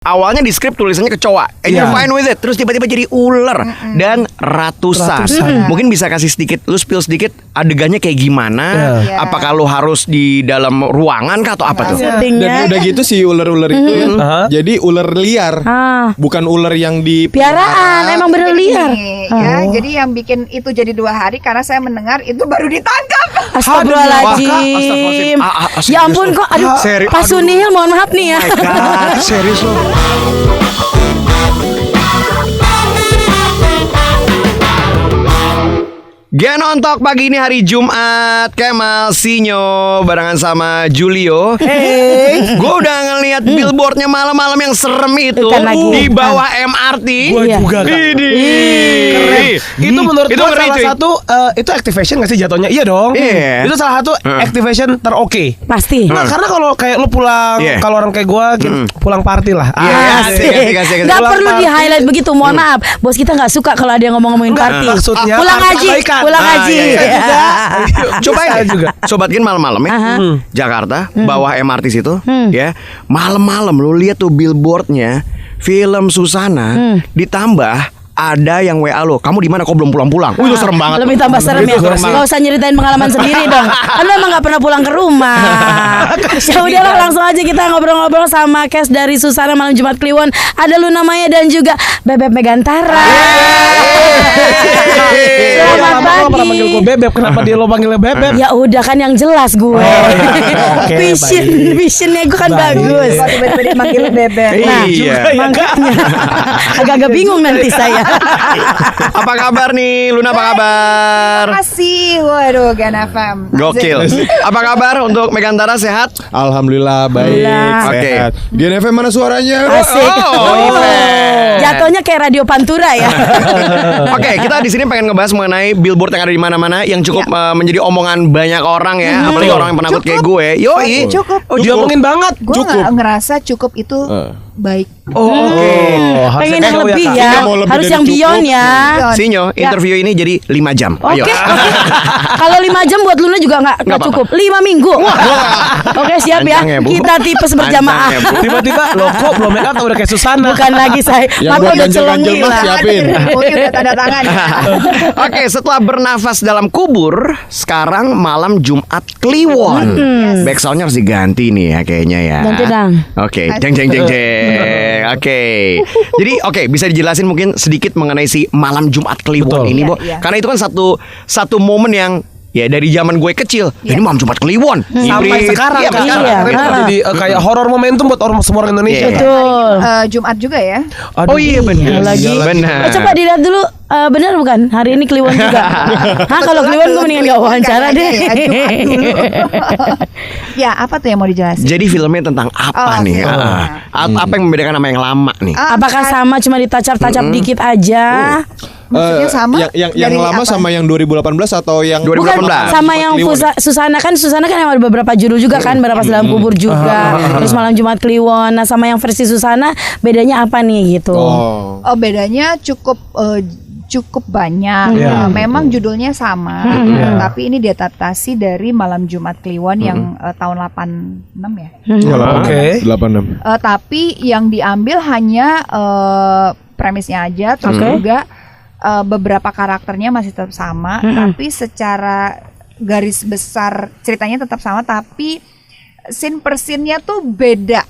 Awalnya di skrip tulisannya kecoa, and you're fine with it. Terus tiba-tiba jadi ular dan ratusan. Mungkin bisa kasih sedikit, lu spill sedikit adegannya kayak gimana? Apakah lu harus di dalam ruangan kah atau apa tuh? Dan udah gitu si ular-ular itu jadi ular liar, bukan ular yang di piaraan, emang bener liar. Ya, jadi yang bikin itu jadi 2 hari karena saya mendengar itu baru ditangkap. Astagfirullahaladzim. Ya ampun kok, aduh, Pak Sunil mohon maaf nih ya. Serius lo? Genon Talk pagi ini hari Jumat, Kemal Sinyo barengan sama Julio. Hey. Gue udah ngeliat billboardnya malam-malam yang serem itu di bawah MRT. Gue juga kan. Keren. Itu menurut gue salah satu itu activation gak sih jatuhnya? Iya dong. Itu salah satu activation teroke. Pasti. Nah, karena kalau kayak lu pulang, kalau orang kayak gue pulang party lah. Gak perlu di highlight begitu. Mohon maaf, bos kita gak suka kalau ada yang ngomongin party. Maksudnya pulang haji. Pulang haji. Coba juga. Sobat Gen malam-malam ya. Jakarta bawah MRT situ ya. Malam-malam lu lihat tuh billboardnya film Susana ditambah ada yang WA lo, kamu di mana kok belum pulang-pulang? Itu serem banget. Lebih tambah serem ya. Gak usah nyeritain pengalaman sendiri dong. Kan emang gak pernah pulang ke rumah. Ya udahlah, langsung aja kita ngobrol-ngobrol sama cast dari Susana Malam Jumat Kliwon. Ada Luna Maya dan juga Bebek Megantara. Selamat pagi. Kenapa manggil gue Bebek? Kenapa dia lo panggilnya Bebek? Ya udah kan yang jelas gue. Visionnya gue kan bagus. Tiba-tiba dipanggil Bebek. Nah, makanya agak-agak bingung nanti saya. Apa kabar nih Luna, apa kabar? Makasih. Waduh, Gen FM. Gokil. Apa kabar untuk Megantara, sehat? Alhamdulillah baik. Oke. Gen FM mana suaranya? Asik. Jatuhnya kayak radio Pantura ya. Oke, kita di sini pengen ngebahas mengenai billboard yang ada di mana-mana yang cukup menjadi omongan banyak orang ya, apalagi orang yang penakut kayak gue. Yoi. Cukup. Diomongin banget. Gue gak ngerasa cukup itu baik. Oke. Pengen yang lebih ya. Harus yang beyond ya. Sinyo, interview ini jadi 5 jam. Ayo. Oke. Kalau 5 jam buat Luna juga nggak cukup. 5 minggu. Oke, siap ya. Kita tipes berjamaah. Tiba-tiba lo kok belum make up udah kayak Susana. Bukan lagi saya. Mata udah celongi lah. Siapin. Oke, udah tanda tangan. Oke, setelah bernafas dalam kubur, sekarang malam Jumat Kliwon. Backsoundnya harus diganti nih ya kayaknya ya. Ganti dong. Oke, jeng. Oke. Jadi bisa dijelasin mungkin sedikit mengenai si malam Jumat Kliwon ini, Bo. Karena itu kan satu momen yang ya dari zaman gue kecil, ini malam Jumat Kliwon sampai sekarang kan. Jadi kayak horor momentum buat orang semua orang Indonesia. Betul. Jumat juga ya. Oh iya benar. Benar. Coba dilihat dulu, benar bukan? Hari ini Kliwon juga. Kalau Kliwon gue mendingan gak wawancara deh. Jumat dulu. Ya, apa tuh yang mau dijelasin? Jadi filmnya tentang apa nih? Apa yang membedakan sama yang lama nih? Apakah sama, cuma ditacap-tacap dikit aja? Maksudnya sama? Yang lama apa? sama yang 2018 atau yang 2018? Sama yang Susana kan yang ada beberapa judul juga kan, Bernapas Dalam Kubur juga. Terus Malam Jumat Kliwon. Nah, sama yang versi Susana bedanya apa nih gitu? Oh, bedanya cukup banyak. Memang judulnya sama, tapi ini diadaptasi dari Malam Jumat Kliwon yang tahun 86 ya. Oke. 86. Tapi yang diambil hanya premisnya aja, terus juga beberapa karakternya masih tetap sama, tapi secara garis besar ceritanya tetap sama, tapi scene per scene-nya tuh beda.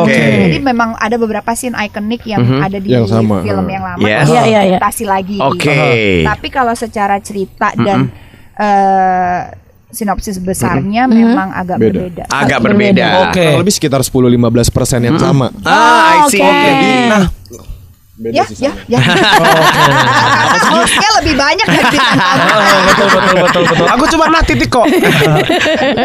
Jadi memang ada beberapa scene ikonik yang ada di film yang lama, adaptasi lagi. Tapi kalau secara cerita dan sinopsis besarnya memang agak berbeda. Lebih sekitar 10-15% yang sama. I see. Nah, Ya. Hostnya lebih banyak dari bintang tamu. Betul. Aku cuma titik kok.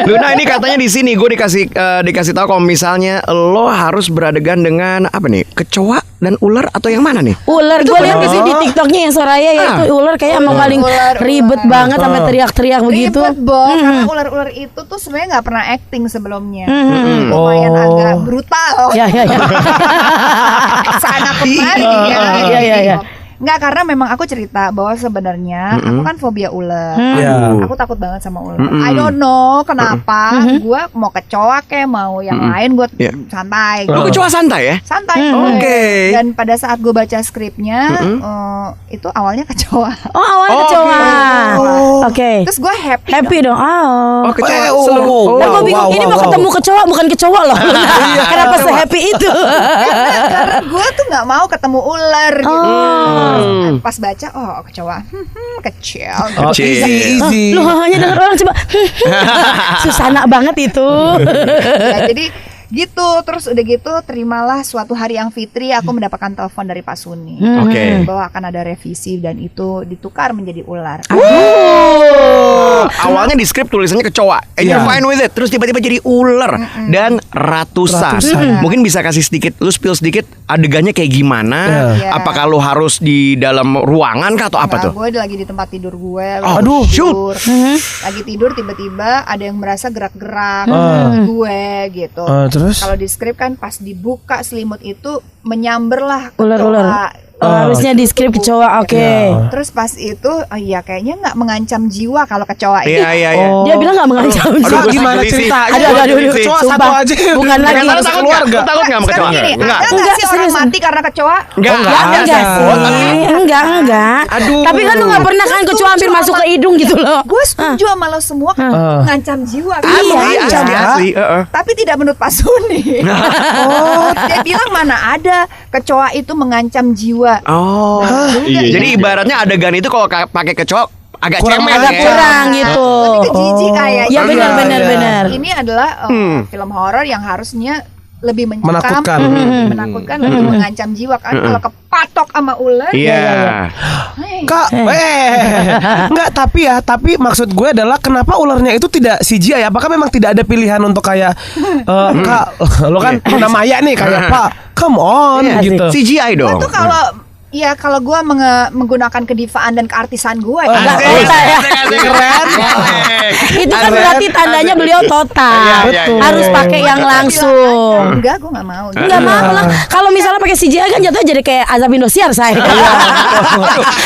Luna, ini katanya di sini gue dikasih tahu kalau misalnya lo harus beradegan dengan apa nih? Kecoa dan ular atau yang mana nih? Ular. Gue lihat di TikToknya yang Soraya ya, itu ular kayak emang paling ribet banget sampai teriak-teriak begitu. Ribet banget karena ular-ular itu tuh sebenarnya nggak pernah acting sebelumnya. Lumayan agak brutal. Ya. Sana kemari. Iya. Enggak, karena memang aku cerita bahwa sebenarnya aku kan fobia ular. Aku takut banget sama ular. I don't know kenapa. Gue mau kecoa kayak mau yang lain buat santai. Lu kecoa santai ya? Santai. Oke. Dan pada saat gue baca skripnya, itu awalnya kecoa. Oh, awalnya kecoa. Oke. Terus gue Happy dong. Oh, kecoa. Nah, gue bingung ini mau ketemu kecoa bukan kecoa loh. Kenapa se-happy itu? Karena gue tuh nggak mau ketemu ular gitu. Pas baca, kecoa, kecil. Easy. Lu hanya denger orang coba. Susana banget itu. Ya, jadi gitu, terus udah gitu terimalah suatu hari yang fitri aku mendapatkan telepon dari Pak Suni bahwa akan ada revisi dan itu ditukar menjadi ular. Awalnya di skrip tulisannya kecoa, and you're fine with it. Terus tiba-tiba jadi ular dan ratusan. Mungkin bisa kasih sedikit, lu spill sedikit adegannya kayak gimana? Apakah lu harus di dalam ruangan kah atau apa tuh? Gue lagi di tempat tidur gue. Shoot. Lagi tidur tiba-tiba ada yang merasa gerak-gerak gue gitu. Terus? Kalau di skrip kan pas dibuka selimut itu menyamberlah ular-ular. Harusnya di skrip kecoa, Terus pas itu, kayaknya nggak mengancam jiwa kalau kecoa itu. Iya. Dia bilang nggak mengancam jiwa. Gimana ceritanya? Aduh, kecoa sumpah. satu aja. Bukan lagi. Lu takut nggak? Lu takut nggak sama kecoa? Sekarang gini, Enggak. ada nggak sih orang serius. mati karena kecoa? Enggak sih. Enggak. Aduh. Tapi kan lu nggak pernah kan kecoa hampir masuk ke hidung gitu loh. Gue setuju sama lo semua mengancam jiwa. Asli. Tapi tidak menurut Pak Suni. Dia bilang mana ada kecoa itu mengancam jiwa. Jadi ibaratnya adegan itu kalau pakai kecoa agak cemen Agak ya. kurang gitu. Lebih ke jijik kayak. Ya benar. Ini adalah film horor yang harusnya lebih mencekam, Menakutkan. lebih menakutkan, lebih mengancam jiwa kan. Kalau kepatok sama ular, Iya. Kak, enggak, tapi maksud gue adalah kenapa ularnya itu tidak CGI? Apakah memang tidak ada pilihan untuk kayak Kak, lo kan Luna Maya nih kayak Pak, come on gitu. CGI dong. itu kalau gue menggunakan kedivaan dan keartisan gue, Keren. Itu kan berarti tandanya beliau total. Betul. Harus pakai yang langsung. Enggak, gue nggak mau. Enggak mau lah. Kalau misalnya pakai CGI kan jatuhnya jadi kayak Azab Indosiar saya.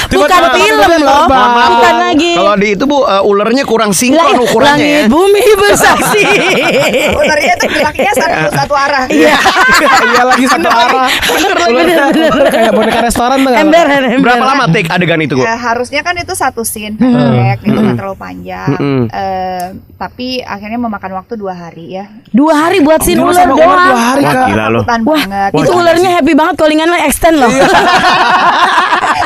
Bukan film loh. Bukan lagi. Kalau di itu Bu, ularnya kurang sinkron ukurannya ya. Langit bumi bersaksi. Ularnya tuh geraknya satu arah. Iya. Iya lagi satu arah. Bener. Kayak boneka restoran tuh. Ember. Berapa lama take adegan itu, Bu? Harusnya kan itu satu scene pendek, itu nggak terlalu panjang. Tapi akhirnya memakan waktu 2 hari ya. 2 hari buat scene ular doang. 2 hari Wah, Kak. gila lo. Takutan banget. Itu ularnya happy banget callingannya extend loh.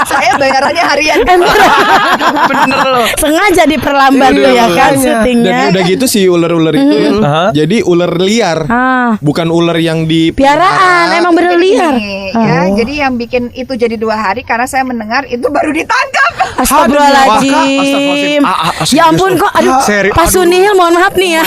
Saya bayarannya harian. Bener lo. Sengaja diperlambat tuh ya kan Dan syutingnya. udah gitu si ular-ular itu jadi ular liar, bukan ular yang di Piaraan, emang bener liar. Ya, jadi yang bikin itu jadi 2 hari karena saya mendengar itu baru ditangkap. Astagfirullahaladzim. Ya ampun kok, aduh, Pak Sunil mohon maaf nih ya.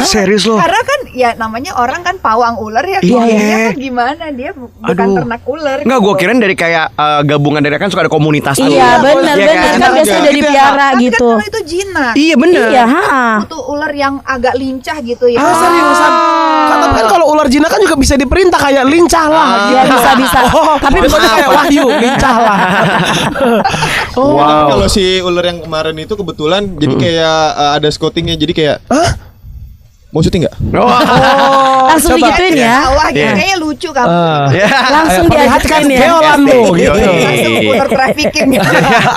Serius lo. Karena kan ya namanya orang kan pawang ular ya. Dia kan gimana dia bukan ternak ular. Enggak, gue kirain dari kayak gabungan dari kan suka ada komunitas tuh. Iya benar Iya benar kan biasanya dari piara Tapi gitu. kan kalau itu jinak. Iya bener. Iya, Butuh ular yang agak lincah gitu ya. Seriusan. Tapi kan kalau ular jinak kan juga bisa diperintah kayak lincah lah. Iya bisa. Tapi Biasanya kayak Wahyu, lincah lah. Tapi kalau si ular yang kemarin itu kebetulan jadi kayak ada scoutingnya, jadi kayak mau syuting nggak? langsung digituin ya. Wah, kayaknya lucu kamu. Langsung diajakin ya. Keolan tuh gitu. Langsung ular trafficking.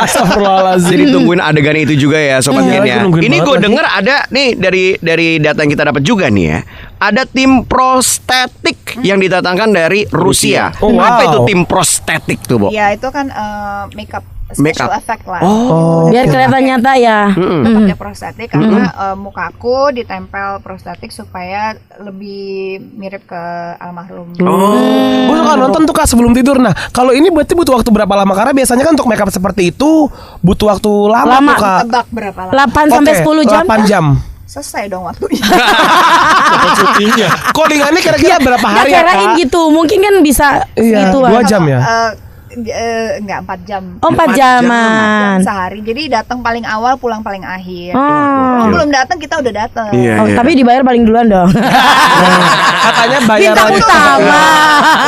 Astagfirullahaladzim. Jadi tungguin adegan itu juga ya Sobat Gen ya. aku nungguin Ini banget gue lagi. denger ada nih dari data yang kita dapat juga nih ya. Ada tim prostetik yang didatangkan dari Rusia. Oh, wow. Apa itu tim prostetik tuh, Bo? Ya itu kan makeup special effect lah. Biar kelihatan nyata ya. Pakai prostetik karena mukaku ditempel prostetik supaya lebih mirip ke almarhum. Gue suka nonton tuh Kak sebelum tidur. Nah kalau ini berarti butuh waktu berapa lama? Karena biasanya kan untuk makeup seperti itu butuh waktu lama Lama. tuh Kak. Tebak berapa lama? 8 sampai 10 jam. 8 jam. Selesai dong waktunya. Codingannya kira-kira berapa Nggak hari ya kirain Kak? gitu. Mungkin kan bisa Iya, gitu. 2 jam ya. Enggak 4 jam. Oh 4 jaman. Sehari. Jadi datang paling awal, pulang paling akhir. Oh. Kalau belum datang kita udah datang. Oh, tapi dibayar paling duluan dong. Katanya Bintang bayarannya utama.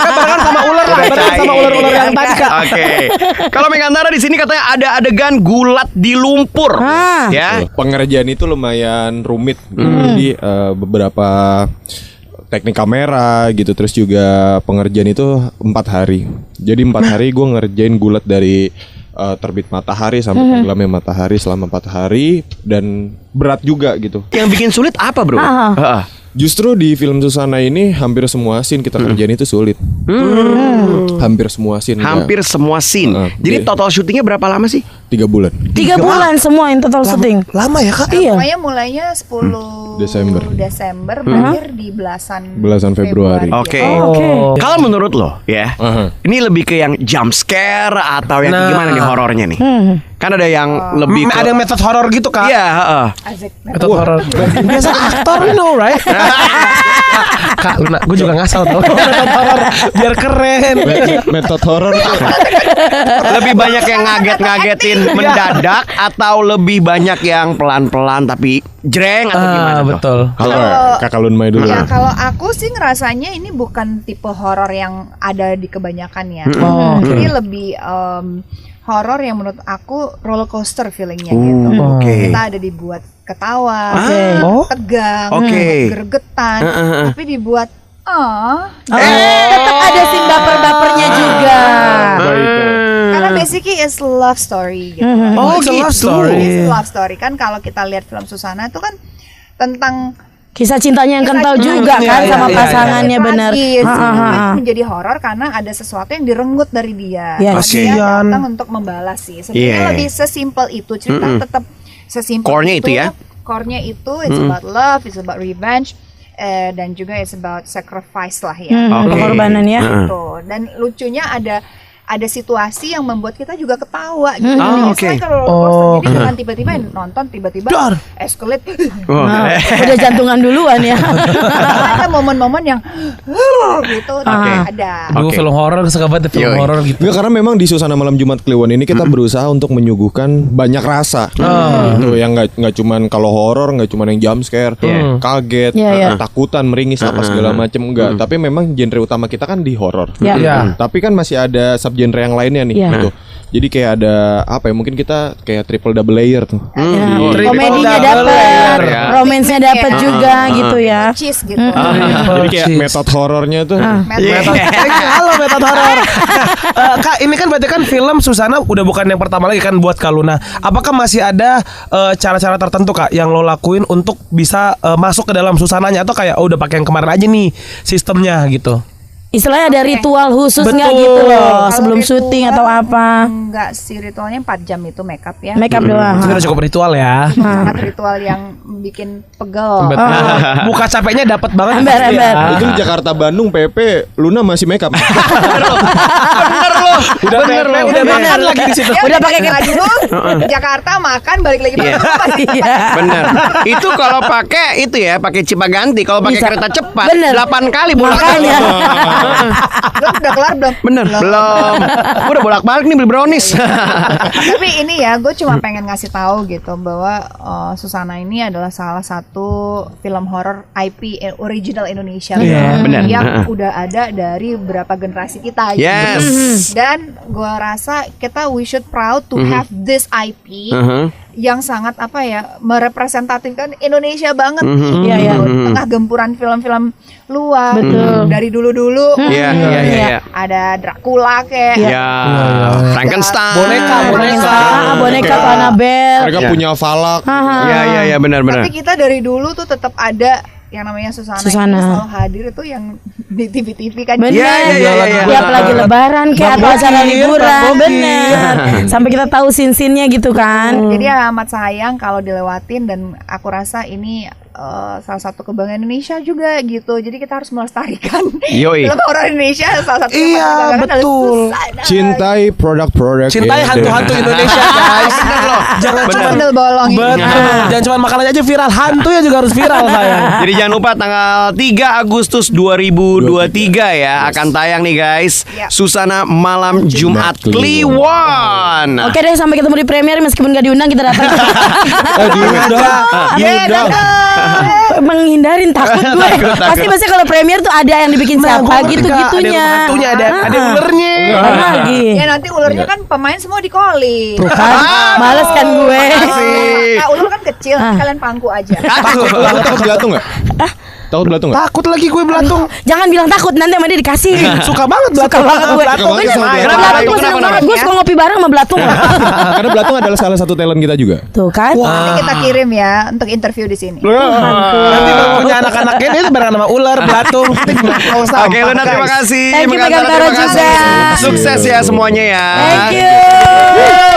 Kan barengan sama ular lah. Barengan sama ular-ular yang tadi Kak. Oke. Kalau Megantara di sini katanya ada adegan gulat di lumpur. Ya. Pengerjaan itu lumayan rumit. Jadi beberapa teknik kamera gitu, terus juga pengerjaan itu 4 hari. Jadi 4 hari gue ngerjain gulat dari terbit matahari sampai tenggelamnya matahari selama 4 hari, dan berat juga gitu. Yang bikin sulit apa, bro? Justru di film Susana ini hampir semua scene kita kerjain itu sulit. Hampir semua scene. Hampir semua scene. Jadi total syutingnya berapa lama sih? 3 bulan. 3 bulan semua yang total syuting. Lama ya Kak? Iya. Pokoknya mulainya 10 Desember berakhir di belasan Februari. Oke. Oke. Kalau menurut lo ya, ini lebih ke yang jump scare atau yang gimana nih horornya nih? Kan ada yang lebih ke... Ada yang metode horor gitu Kak? Iya, Asik. Metode horor. Biasa aktor, you know right? Kak Luna, gue juga ngasal tau. Metode horor biar keren. Metode horor tuh lebih banyak yang ngaget-ngagetin mendadak atau lebih banyak yang pelan-pelan tapi jreng atau gimana tuh? Betul. Kalau Kakak Lunmai dulu. Ya kalau aku sih ngerasanya ini bukan tipe horor yang ada di kebanyakan ya. Jadi lebih horor yang menurut aku roller coaster feelingnya gitu. Kita ada dibuat ketawa, tegang, gregetan, tapi dibuat Tetap ada scene baper-bapernya juga. Karena basically it's love story gitu. Oh, it's a love story. It's a love story kan, kalau kita lihat film Susana itu kan tentang Kisah cintanya yang kental juga kan sama pasangannya, benar. Itu menjadi horor karena ada sesuatu yang direnggut dari dia. Dia datang untuk membalas sih. Sebenarnya lebih sesimpel itu, cerita tetap sesimpel core-nya itu ya. Core-nya itu it's about love, it's about revenge, dan juga it's about sacrifice lah ya. Pengorbanan ya. Gitu. Dan lucunya ada situasi yang membuat kita juga ketawa gitu. Jadi dengan tiba-tiba nonton tiba-tiba escalate. Udah jantungan duluan ya. Ada momen-momen yang gitu ada. Aduh, film horor suka banget film horor gitu. Nggak, karena memang di Susana Malam Jumat Kliwon ini kita berusaha untuk menyuguhkan banyak rasa. Gitu, yang nggak cuman kalau horor nggak cuman yang jump scare, kaget, takutan, meringis apa segala macam, enggak. Tapi memang genre utama kita kan di horor. Tapi kan masih ada subgenre yang lainnya nih gitu. Jadi kayak ada apa ya, mungkin kita kayak triple double layer tuh. Komedinya dapat, romansnya dapat juga gitu ya. Cheese gitu. Jadi kayak metode horornya tuh. Halo metode horor. Kak, ini kan berarti kan film Susana udah bukan yang pertama lagi kan buat Kak Luna. Apakah masih ada cara-cara tertentu Kak yang lo lakuin untuk bisa masuk ke dalam Susananya, atau kayak udah pakai yang kemarin aja nih sistemnya gitu? Istilahnya ada ritual khusus nggak gitu loh sebelum syuting atau apa? Enggak sih, ritualnya 4 jam itu makeup ya. Makeup doang. Sudah cukup ritual ya. Sangat ritual yang bikin pegel. Buka capeknya dapat banget. Ember. Itu Jakarta Bandung PP Luna masih makeup. Bener loh. Udah makan lagi di situ. Udah pakai kena dulu. Jakarta makan, balik lagi Bener. Itu kalau pakai itu ya, pakai Cipaganti. Kalau pakai kereta cepat 8 kali makanya. Udah kelar belum? Bener, belum. Gue udah bolak-balik nih beli brownies. Tapi ini ya, gue cuma pengen ngasih tahu gitu bahwa Susana ini adalah salah satu film horor IP original Indonesia yang udah ada dari beberapa generasi kita. Yes. Dan gue rasa we should proud to have this IP yang sangat apa ya, merepresentatifkan Indonesia banget. Tengah gempuran film-film luar dari dulu-dulu. Ada Dracula kayak Frankenstein, boneka Annabelle. Mereka punya Falak. Iya benar. Tapi kita dari dulu tuh tetap ada yang namanya Susana. Ini selalu hadir itu yang di TV-TV kan. Iya. Apalagi lebaran kayak atau acara liburan. Bener. Sampai kita tahu scene-scene-nya gitu kan. Jadi amat sayang kalau dilewatin, dan aku rasa ini salah satu kebanggaan Indonesia juga gitu. Jadi kita harus melestarikan film horor Indonesia. Salah satu betul. Cintai produk-produk. Cintai hantu-hantu Indonesia guys. Jangan cuma bendel bolong. Jangan cuma makanan aja viral, hantunya juga harus viral sayang. Jadi jangan lupa tanggal 3 Agustus 2023 ya akan tayang nih guys. Susana Malam Jumat Kliwon. Oke deh, sampai ketemu di premier, meskipun gak diundang kita datang. Diundang. Menghindarin takut gue. Pasti kalau premier tuh ada yang dibikin siapa gitu-gitunya. Ada hantunya, ada ulernya. lagi. Ya nanti ularnya kan pemain semua di calling. Tuh kan, males kan gue. Nah, ular kan kecil, kalian pangku aja. Takut belatung nggak? Takut belatung nggak? Takut lagi gue belatung. Jangan bilang takut, nanti sama dia dikasih. Suka banget belatung. Suka banget gue. Suka banget sama dia. Belatung seneng banget. Gue suka ngopi bareng sama belatung. Karena belatung adalah salah satu talent kita juga. Tuh kan. Nanti kita kirim ya untuk interview di sini. Nanti kalau punya anak-anaknya dia bareng sama ular, belatung. Oke, Luna terima kasih. Thank you, Megantara, Megantara terima kasih. juga. Sukses ya semuanya ya. Thank you.